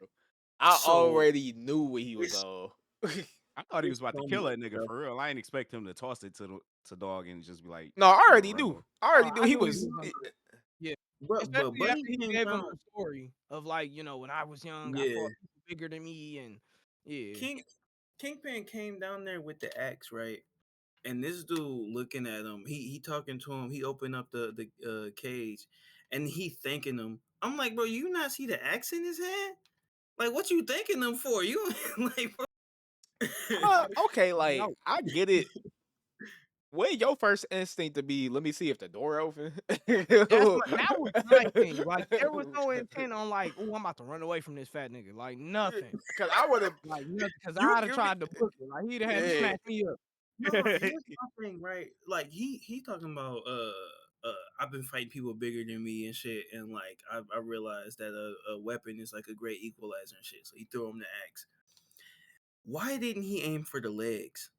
I already knew what he was on. I thought he was about to kill that nigga for real. I ain't expect him to toss it to dog and just be like, No, I already run knew. away. I already knew I he knew was. he was hungry. Yeah. but Especially Buddy after he came gave him down. the story of like, when I was young, I Yeah, fought people bigger than me, and yeah, King Kingpin came down there with the axe, right? And this dude looking at him, he talking to him. He opened up the cage, and he thanking him. I'm like, bro, you not see the axe in his hand? Like, what you thanking him for? You like, bro. Okay, like no, I get it. What your first instinct to be? Let me see if the door open. that was my thing. Like there was no intent on like, oh, I'm about to run away from this fat nigga. Like nothing. Cause I would have. Like nothing. Cause You I'd have give me. tried to book it. Like he'd have had to Yeah. smack me up. No, here's my thing, right? Like he talking about I've been fighting people bigger than me and shit, and like I realized that a weapon is like a great equalizer and shit. So he threw him the axe. Why didn't he aim for the legs?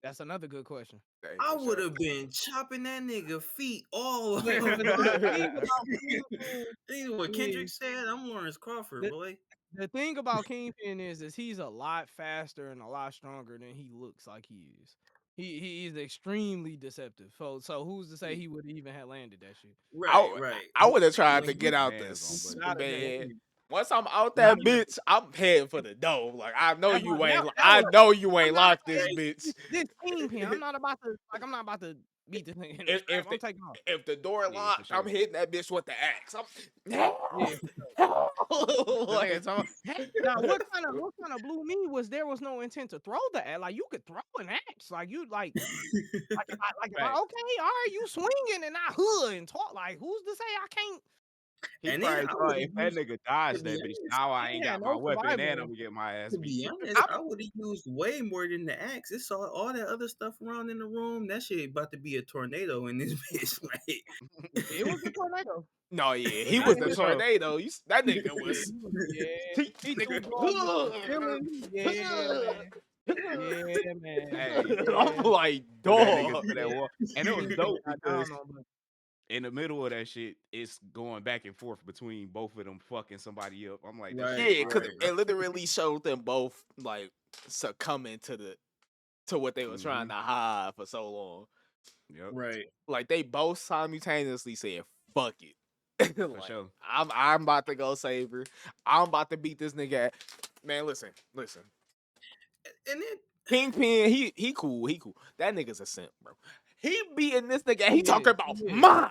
That's another good question. Hey, I for would sure. have been chopping that nigga feet all But over. the thing about Kingpin This is what Kendrick is said. I'm Lawrence Crawford, the, boy. the thing about Kingpin is he's a lot faster and a lot stronger than he looks like he is. He is extremely deceptive. So who's to say he would even have landed that shit? Right, right. I would have tried When to he get out Hands on, this buddy. Not a man. day. Once I'm out Not that a day. bitch, I'm heading for the door. Like I know That, you ain't. that I was know you I'm ain't not locked saying this bitch. this Kingpin. I'm not about to beat this nigga in the If scrap. if I'm the taking off. if the door Yeah, for locked, I'm sure. hitting that bitch with the axe. Yeah. The nigga Like, talking. Now, what kind of blew me was there was no intent to throw the axe. Like you could throw an axe. Like you if I Facts. okay, all right, you swinging and I hood and talk. Like who's to say I can't? He and then probably I would thought have if that used nigga to dodged be that bitch, honest. now He I ain't ain't had got my no weapon and I'm survival. gonna get my ass To beat. be honest, I'm, I would have used way more than the axe. It saw all that other stuff around in the room. That shit about to be a tornado in this bitch. Like, It was a tornado. no, yeah, he Not was in the For this. sure. tornado. That Yeah, nigga was. yeah. He, He threw nigga. dogs off the ceiling. Yeah, man. Yeah, man. Hey, I'm Yeah. like, threw that nigga dog. through that Yeah. wall, and it was Kingpin dope got because down on him. in the middle of that shit, it's going back and forth between both of them fucking somebody up. I'm like, that shit right, Yeah, cause fire, right. bro. it literally showed them both like succumbing to what they were trying Hmm. to hide for so long. Yep, Right. Like they both simultaneously said, "Fuck it." for Like sure. I'm about to go save her. I'm about to beat this nigga. Man, listen. And then Kingpin, he cool. That nigga's a simp, bro. He beating this nigga. He He talking is. about He is. mine.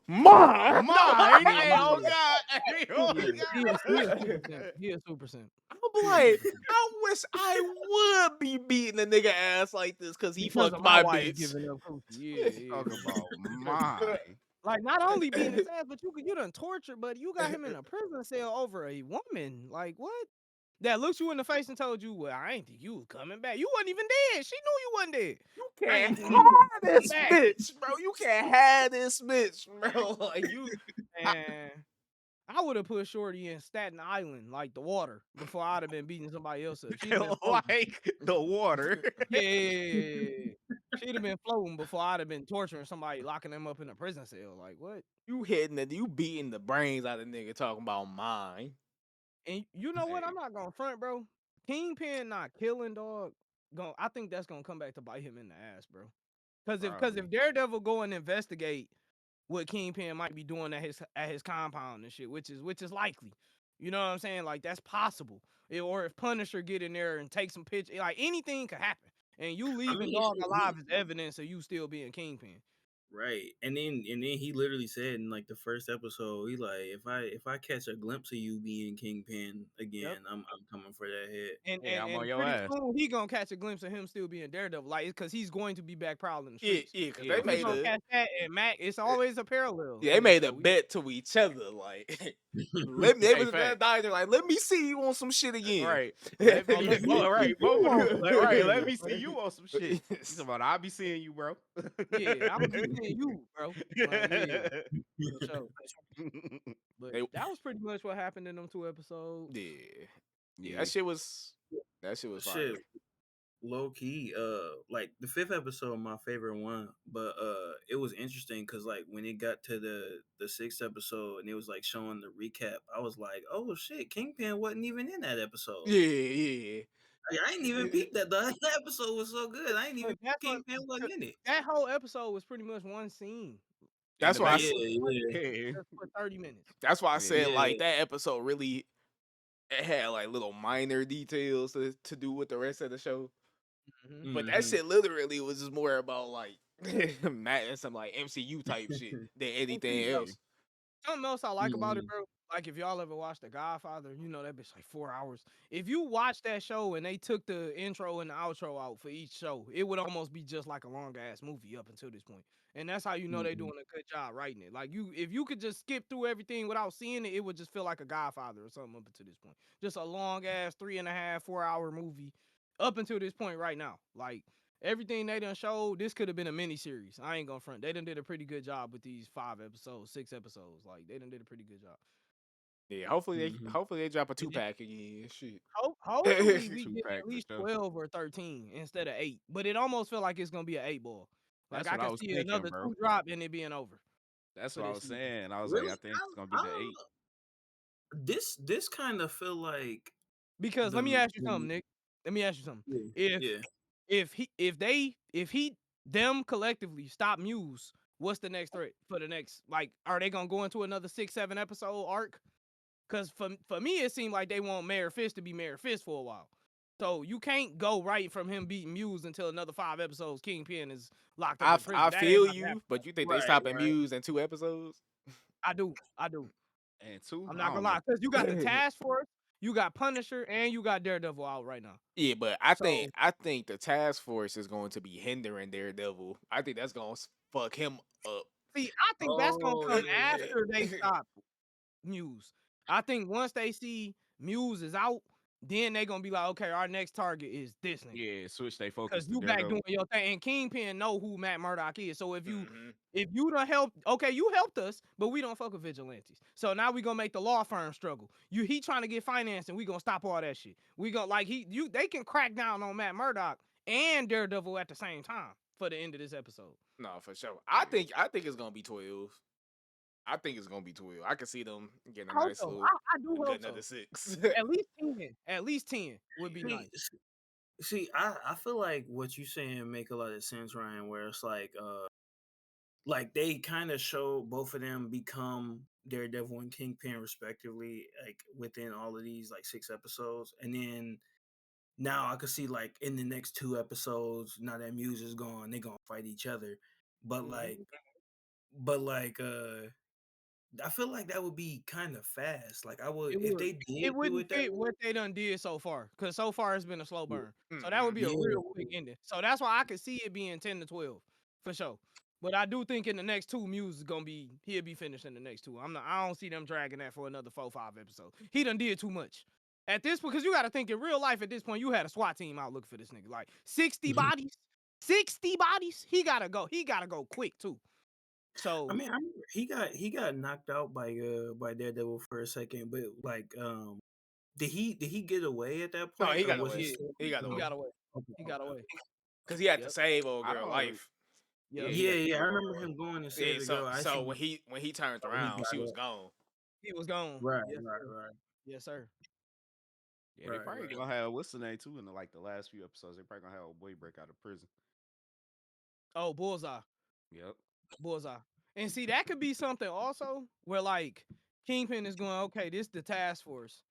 Mine, Yeah, hey, he oh is. god, hey, oh He is. He is super god. simp. He is super simp. I'm like, I wish I would be beating a nigga ass like this because he Because fucked of my my wife bitch. giving up coochie. Yeah, yeah. Talk about mine. Like not only beating his ass, but you done tortured, but you got him in a prison cell over a woman. Like what? That looked you in the face and told you, well, I ain't think you was coming back. You wasn't even dead. She knew you wasn't dead. You I can't ain't think you was have coming this back. bitch, bro. You can't have this bitch, bro. Like you, And I would have put Shorty in Staten Island, like the water, before I'd have been beating somebody else up. She'd have been floating. Like the water. Yeah. She'd have been floating before I'd have been torturing somebody, locking them up in a prison cell. Like what? you beating the brains out of nigga talking about mine. And you know what? Hey, I'm not gonna front, bro. Kingpin not killing dog. I think that's gonna come back to bite him in the ass, bro. Cause probably. if Daredevil go and investigate what Kingpin might be doing at his compound and shit, which is likely. You know what I'm saying? Like that's possible. Or if Punisher get in there and take some pitch, like anything could happen. And you I leaving mean, dog shit, alive is evidence of you still being Kingpin. right. And then he literally said in like the first episode, he like, if I catch a glimpse of you being Kingpin Yep. again, I'm coming for that head. And Yeah, and I'm on and your pretty ass. soon he gonna catch a glimpse of him still being Daredevil, like because he's going to be back prowling the Yeah, streets. because Yeah, they So he for made gonna sure. a catch that and Mac. It's always a parallel yeah, they in this made a show. bet to each other. Like they Hey, was in that fact. diner, like, let me see you on some shit again. Right. Let Oh, me, let me see right. you Both of them. on some Like, shit right. Let again. me see you on some shit. He's about, I'll be seeing you, bro. Yeah, I'm gonna be seeing you, bro. Like, yeah, for sure. But They, that was pretty much what happened in them 2 episodes. yeah, yeah, Yeah. that shit was Shit, fire. low key, like the fifth episode, my favorite one, but it was interesting because like when it got to the sixth episode and it was like showing the recap, I was like, oh shit, Kingpin wasn't even in that episode. Yeah. Like, I ain't even peeped that. The episode was so good. I ain't even But that's what Kingpin wasn't in it. that whole episode was pretty much one scene. in That's the why I, Just Yeah, back. for yeah, Yeah, just for 30 minutes. that's why I yeah. said like yeah. that episode really it had like little minor details to do with the rest of the show. Hmm. But that Mm-hmm. shit literally was just more about like Matt and some like MCU type shit than anything Yeah. else. Something else I like about it, Mm-hmm. bro. Like if y'all ever watched The Godfather, you know that bitch like 4 hours. If you watch that show and they took the intro and the outro out for each show, it would almost be just like a long ass movie up until this point. And that's how you know they Mm-hmm. doing a good job writing it. Like if you could just skip through everything without seeing it, it would just feel like a Godfather or something up until this point. Just a long ass 3.5, 4 hour movie up until this point right now. Like everything they done showed, this could have been a mini series. I ain't gonna front. They done did a pretty good job with these 5 episodes, 6 episodes. Like they done did a pretty good job. Yeah, Mm-hmm. hopefully they drop a And then 2-pack again. Shit. hopefully we Two get pack at for least sure. 12 or 13 instead of 8. But it almost feel like it's gonna be an 8 ball. Like That's I what I can was see thinking, another bro. two drop and it being over That's for what I this was season. saying. I was like, I Really? think it's gonna be the 8. This kind of feel like Because let me the ask you something, Nick. Let me ask you something. yeah, If yeah. if them collectively stop Muse, what's the next threat for the next? Like, are they gonna go into another 6, 7 episode arc? Because for me, it seemed like they want Mayor Fist to be Mayor Fist for a while. So you can't go right from him beating Muse until another 5 episodes. Kingpin is locked up in prison. I That ain't feel about to happen. you, but you think they Right, stop at right. Muse in 2 episodes? I do. I do. And 2, I'm I not gonna don't lie. know. Because you got the task force, you got Punisher, and you got Daredevil out right now. Yeah, but So I think the task force is going to be hindering Daredevil. I think that's gonna fuck him up. see, I think that's gonna Oh come yeah. after they stop Muse. I think once they see Muse is out, then they gonna be like, okay, our next target is this nigga. Yeah, switch they focus Cause to you back doing Daredevil. your thing, and Kingpin know who Matt Murdock is. So Hmm. if you done helped, okay, you helped us, but we don't fuck with vigilantes. So now we gonna make the law firm struggle. He trying to get financed, and we gonna stop all that shit. We gonna they can crack down on Matt Murdock and Daredevil at the same time for the end of this episode. No, for sure. Yeah. I think it's gonna be 12. I think it's gonna be 12. I can see them getting a I hope nice so. little I do good hope another so. 6. At least 10. At least 10 would be See, nice. see, I feel like what you saying make a lot of sense, Ryan. Where it's like they kind of show both of them become Daredevil and Kingpin respectively, like within all of these like 6 episodes, and then now I could see like in the next 2 episodes, now that Muse is gone, they gonna fight each other, but like, Mhm. but like, I feel like that would be kind of fast. Like I would It if would. they It did do wouldn't it that fit way. what they done did so far. Cause so far it's been a slow Yeah, burn. So that would Hmm. be a yeah, real quick ending. So that's why I could see it being 10 to 12 for sure. But I do think in the next two, Muse is gonna be he'll be finished in the next two. I don't see them dragging that for another 4, 5 episodes. He done did too much. At this point, because you gotta think in real life at this point, you had a SWAT team out looking for this nigga. Like 60 bodies. 60 bodies. He gotta go. He gotta go quick too. I So mean, I remember he got knocked out by Daredevil for a second, but like did he get away at that No, point he or got was he he away. did. still He got He away got away. okay, He got okay, away. okay. because he had to Yep. save old I girl don't. life. Yep. Yeah, he Yeah, had to yeah, I go. remember him going to Yeah, save the girl. I so actually when he turned thought he around, she got was up. gone. He was gone. Right, Yes, right, sir. right, Yes, sir. Yeah, they right, probably right. gonna have what's the name too in like the last few episodes. They probably gonna have a boy break out of prison. Oh, Bullseye. Yep. Bullseye. And see, that could be something also where like Kingpin is going, okay, this the task force.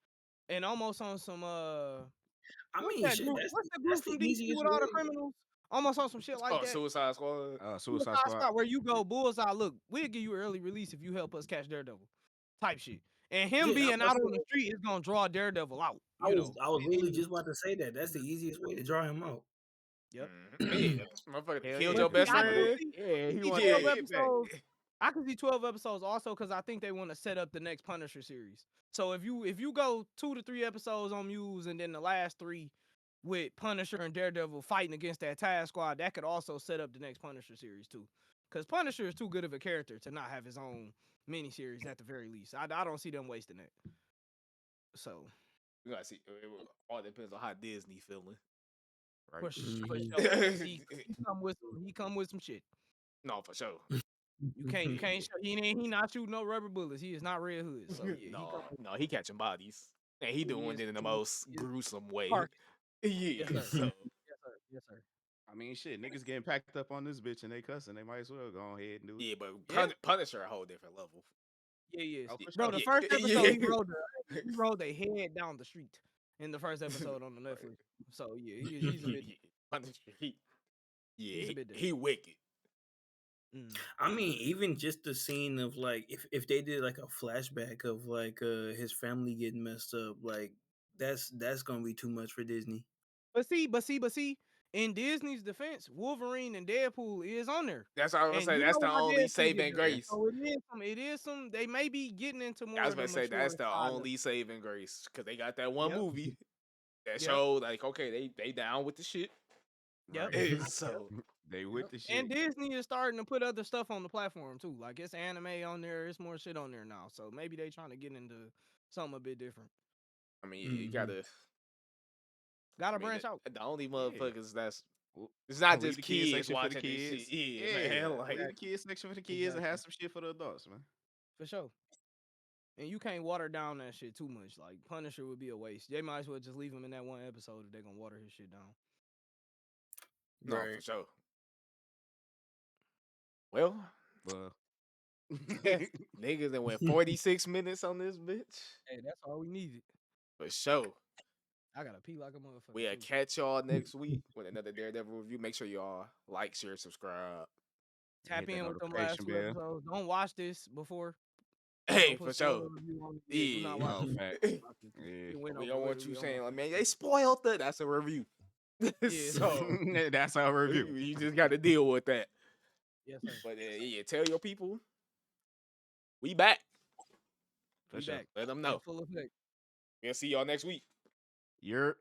And almost on some I what's mean, that shit, group? What's the that's group the from DC easiest with all the way. criminals? Almost on some shit like Oh, that. Suicide Squad. Suicide Suicide Squad. Squad, where you go, Bullseye, look, we'll give you early release if you help us catch Daredevil. Type shit. And him Yeah, being out on the street is gonna draw Daredevil out, you know. I was And literally then just about to say that. That's the easest way to draw him out. yep. Yeah, motherfucker Hell killed yeah, But your because see, best he I wanted do to. friend. see Yeah, he wanted to 12 Yeah, get back. episodes. I can see 12 episodes also because I think they want to set up the next Punisher series. So if you go 2 to 3 episodes on Muse and then the last three with Punisher and Daredevil fighting against that task squad, that could also set up the next Punisher series too. Because Punisher is too good of a character to not have his own miniseries at the very least. I don't see them wasting that. So we gotta see. It all depends on how Disney feeling. Right. for Mhm. sure. He come with some shit. No, for sure. You can't he not shooting no rubber bullets. He is not Red Hood. So yeah, he come with No, he catching bodies, and he he doing is it in the he most is gruesome way. parking. Yeah, Yes, sir. so Yes, sir. Yes, sir. I mean, shit, niggas getting packed up on this bitch and they cussing. They might as well go ahead and do it. Yeah, but Yeah. Punisher a whole different level. Yeah. Oh, for Bro, sure. the Yeah, first episode yeah. he rode their head down the street in the first episode on the Netflix. So yeah, he's a bit Punisher, he's a bit different. he wicked. I mean, even just the scene of like if they did like a flashback of like his family getting messed up, like that's gonna be too much for Disney. But see, in Disney's defense, Wolverine and Deadpool is on there. That's what I was And gonna say. you That's know the how only Deadpool saving get dirty. grace. So it is some they may be getting into more I was of the about to say mature that's the side of only saving grace because they got that one Yep. movie that Yep. showed like okay they down with the shit. Yep. Right. So They with the shit. And Disney is starting to put other stuff on the platform too. Like it's anime on there, it's more shit on there now. So maybe they trying to get into something a bit different. I mean you gotta Gotta I mean, branch out. the only Yeah. motherfuckers that's Well, it's not leave just the kids kids section for the watching this kids. shit. Yeah, Yeah, man. Like leave the kids section for the kids and have some shit for the adults, man. For sure. And you can't water down that shit too much. Like Punisher would be a waste. They might as well just leave him in that one episode if they're gonna water his shit down. no, for Right. sure. Well, Well, niggas that went 46 minutes on this bitch. Hey, that's all we needed. For sure. I gotta pee like a motherfucker. We'll too. catch y'all next week with another Daredevil review. Make sure y'all like, share, subscribe. Tap hit that in with them last notification two bell. episodes. Don't watch this before. Hey, Put for spoiler sure. review on it. Yeah, do not Yeah. watch Oh, it. fact. Watch it. Yeah. went We over don't with want it. you We don't saying, want like, man, they spoiled that. That's a review. Yeah. So That's our review. you just got to deal with that. Yes, sir. But yeah, tell your people we back. For We sure. back. Let them In know. full effect. We'll see y'all next week. You're